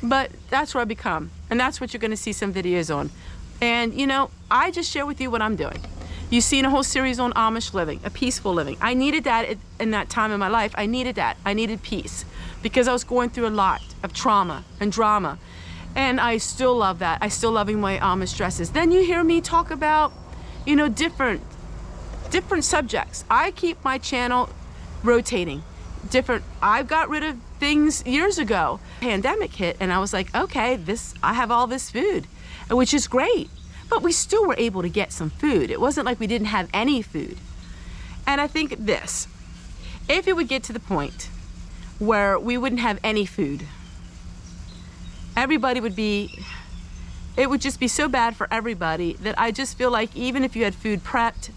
But that's where I become, and that's what you're going to see some videos on. And you know, I just share with you what I'm doing. You've seen a whole series on Amish living, a peaceful living. I needed that in that time in my life. I needed that. I needed peace because I was going through a lot of trauma and drama. And I still love that. I still loving my Amish dresses. Then you hear me talk about, you know, different subjects. I keep my channel rotating. I got rid of things years ago. Pandemic hit and I was like, okay, I have all this food, which is great. But we still were able to get some food. It wasn't like we didn't have any food. And I think this, if it would get to the point where we wouldn't have any food, it would just be so bad for everybody that I just feel like even if you had food prepped,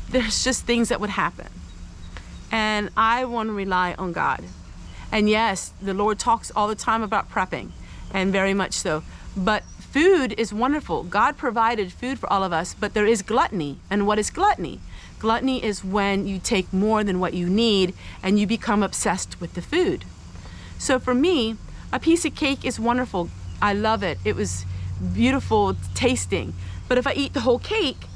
there's just things that would happen. And I want to rely on God. And yes, the Lord talks all the time about prepping, and very much so. But food is wonderful. God provided food for all of us, but there is gluttony. And what is gluttony? Gluttony is when you take more than what you need and you become obsessed with the food. So for me, a piece of cake is wonderful. I love it. It was beautiful tasting. But if I eat the whole cake,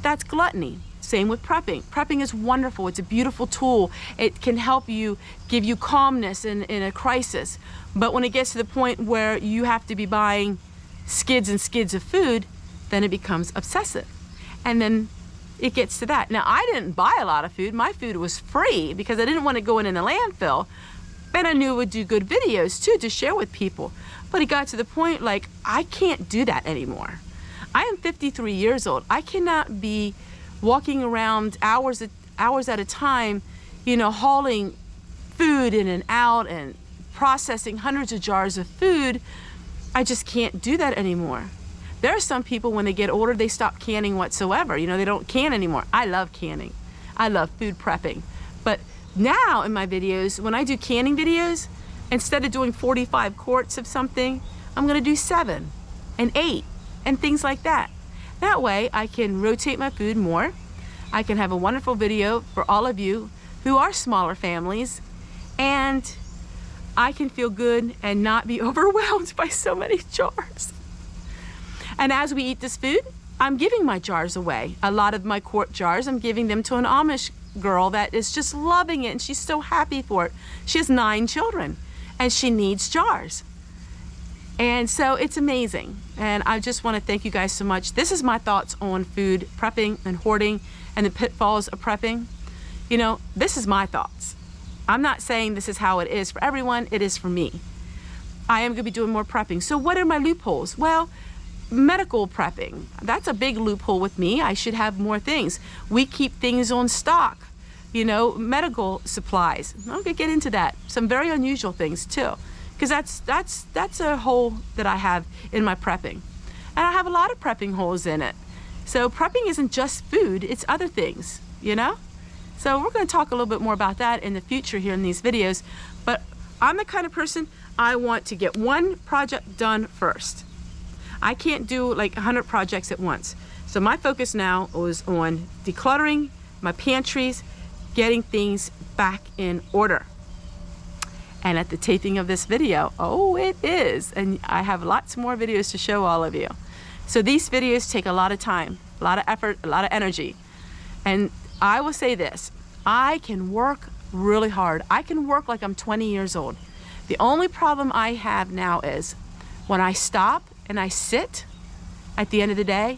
that's gluttony. Same with prepping. Prepping is wonderful. It's a beautiful tool. It can help you, give you calmness in a crisis. But when it gets to the point where you have to be buying skids and skids of food, then it becomes obsessive. And then it gets to that. Now, I didn't buy a lot of food. My food was free because I didn't want to go in the landfill. And I knew it would do good videos too to share with people. But it got to the point like, I can't do that anymore. I am 53 years old. I cannot be walking around hours at a time, you know, hauling food in and out and processing hundreds of jars of food. I just can't do that anymore. There are some people, when they get older, they stop canning whatsoever. You know, they don't can anymore. I love canning. I love food prepping. But now in my videos, when I do canning videos, instead of doing 45 quarts of something, I'm gonna do 7 and 8 and things like that. That way I can rotate my food more. I can have a wonderful video for all of you who are smaller families, and I can feel good and not be overwhelmed by so many jars. And as we eat this food, I'm giving my jars away. A lot of my quart jars, I'm giving them to an Amish girl that is just loving it, and she's so happy for it. She has 9 children and she needs jars. And so it's amazing. And I just want to thank you guys so much. This is my thoughts on food prepping and hoarding and the pitfalls of prepping. You know, this is my thoughts. I'm not saying this is how it is for everyone. It is for me. I am going to be doing more prepping. So what are my loopholes? Well, medical prepping. That's a big loophole with me. I should have more things. We keep things on stock. You know, medical supplies. I'm going to get into that. Some very unusual things too. Because that's a hole that I have in my prepping. And I have a lot of prepping holes in it. So prepping isn't just food, it's other things, you know? So we're going to talk a little bit more about that in the future here in these videos. But I'm the kind of person, I want to get one project done first. I can't do like 100 projects at once. So my focus now is on decluttering my pantries, getting things back in order. And at the taping of this video, oh, it is. And I have lots more videos to show all of you. So these videos take a lot of time, a lot of effort, a lot of energy. And I will say this, I can work really hard. I can work like I'm 20 years old. The only problem I have now is when I stop and I sit at the end of the day,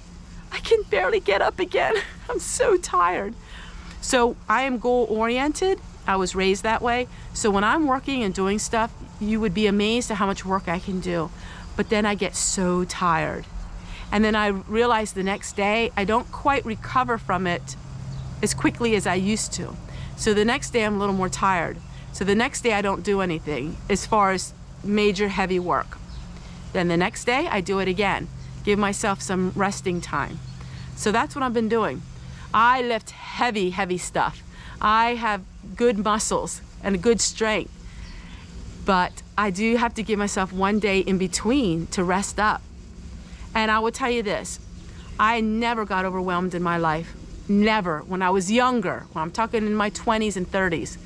I can barely get up again. I'm so tired. So I am goal-oriented. I was raised that way. So when I'm working and doing stuff, you would be amazed at how much work I can do. But then I get so tired. And then I realize the next day, I don't quite recover from it as quickly as I used to. So the next day I'm a little more tired. So the next day I don't do anything as far as major heavy work. Then the next day I do it again. Give myself some resting time. So that's what I've been doing. I lift heavy, heavy stuff. I have good muscles and good strength, but I do have to give myself one day in between to rest up. And I will tell you this, I never got overwhelmed in my life. Never. When I was younger, when I'm talking in my 20s and 30s,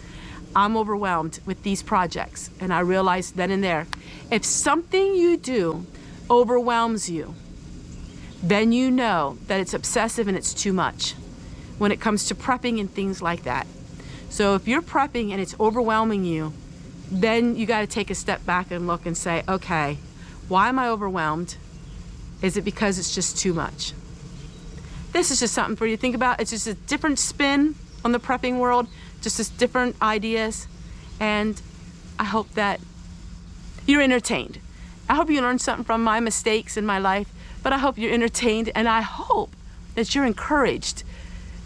I'm overwhelmed with these projects. And I realized then and there, if something you do overwhelms you, then you know that it's obsessive and it's too much when it comes to prepping and things like that. So if you're prepping and it's overwhelming you, then you got to take a step back and look and say, okay, why am I overwhelmed? Is it because it's just too much? This is just something for you to think about. It's just a different spin on the prepping world, just as different ideas. And I hope that you're entertained. I hope you learned something from my mistakes in my life, but I hope you're entertained, and I hope that you're encouraged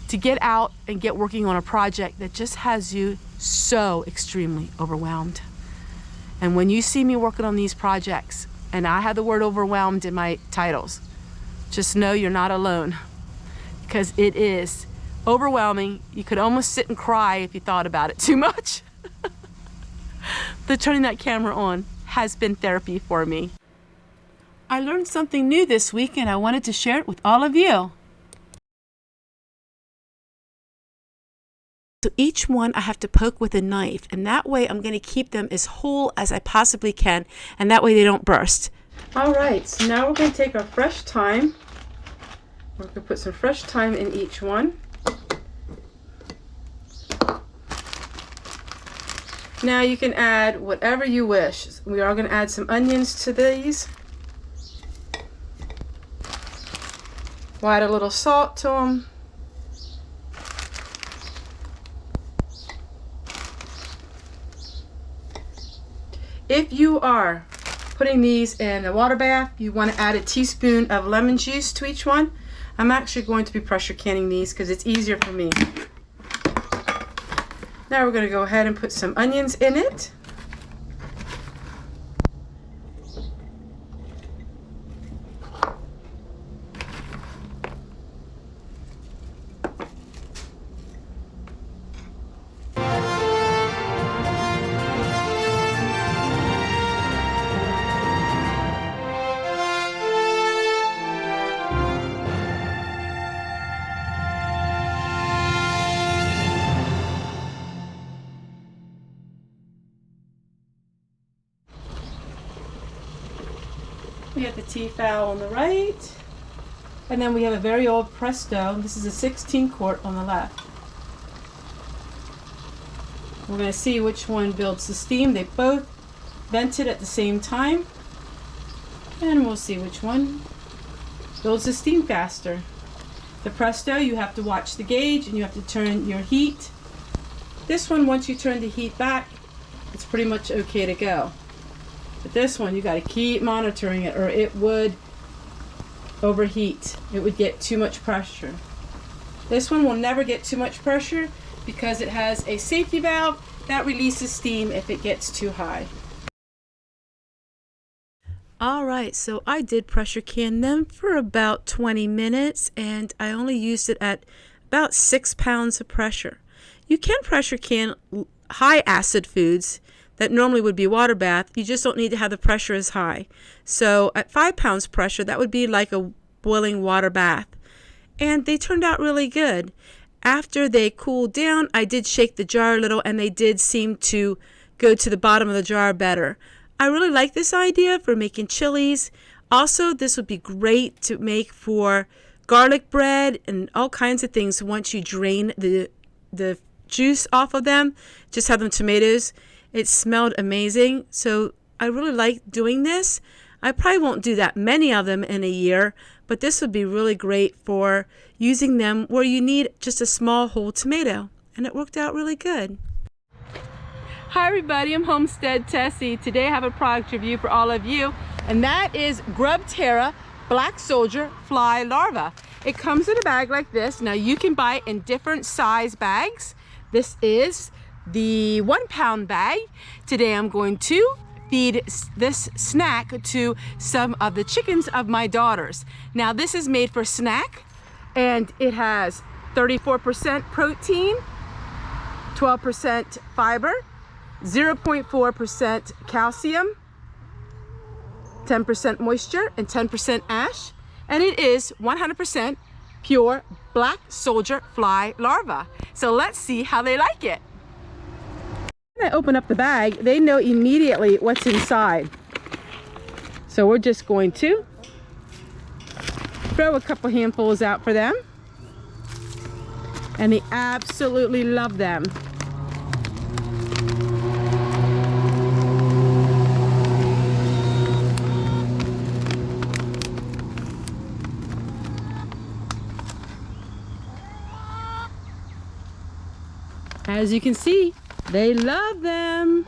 to get out and get working on a project that just has you so extremely overwhelmed. And when you see me working on these projects, and I have the word overwhelmed in my titles, just know you're not alone, because it is overwhelming. You could almost sit and cry if you thought about it too much. The turning that camera on has been therapy for me. I learned something new this week, and I wanted to share it with all of you. So each one I have to poke with a knife, and that way I'm going to keep them as whole as I possibly can, and that way they don't burst. All right, so now we're going to take our fresh thyme. We're going to put some fresh thyme in each one. Now you can add whatever you wish. We are going to add some onions to these. We'll add a little salt to them. If you are putting these in a water bath, you want to add a teaspoon of lemon juice to each one. I'm actually going to be pressure canning these because it's easier for me. Now we're going to go ahead and put some onions in it. We have the tea fowl on the right, and then we have a very old Presto. This is a 16 quart on the left. We're going to see which one builds the steam. They both vented at the same time, and we'll see which one builds the steam faster. The Presto, you have to watch the gauge and you have to turn your heat. This one, once you turn the heat back, it's pretty much okay to go. But this one, you got to keep monitoring it or it would overheat. It would get too much pressure. This one will never get too much pressure because it has a safety valve that releases steam if it gets too high. Alright, so I did pressure can them for about 20 minutes and I only used it at about 6 pounds of pressure. You can pressure can high acid foods that normally would be water bath. You just don't need to have the pressure as high. So at 5 pounds pressure, that would be like a boiling water bath. And they turned out really good. After they cooled down, I did shake the jar a little and they did seem to go to the bottom of the jar better. I really like this idea for making chilies. Also, this would be great to make for garlic bread and all kinds of things once you drain the juice off of them. Just have them tomatoes. It smelled amazing, so I really like doing this. I probably won't do that many of them in a year, but this would be really great for using them where you need just a small whole tomato, and it worked out really good. Hi everybody, I'm Homestead Tessie. Today I have a product review for all of you, and that is Grub Terra Black Soldier Fly Larva. It comes in a bag like this. Now you can buy it in different size bags. This is the 1 pound bag. Today I'm going to feed this snack to some of the chickens of my daughters. Now this is made for snack and it has 34% protein, 12% fiber, 0.4% calcium, 10% moisture, and 10% ash, and it is 100% pure black soldier fly larva. So let's see how they like it. When I open up the bag, they know immediately what's inside. So we're just going to throw a couple handfuls out for them. And they absolutely love them. As you can see, they love them.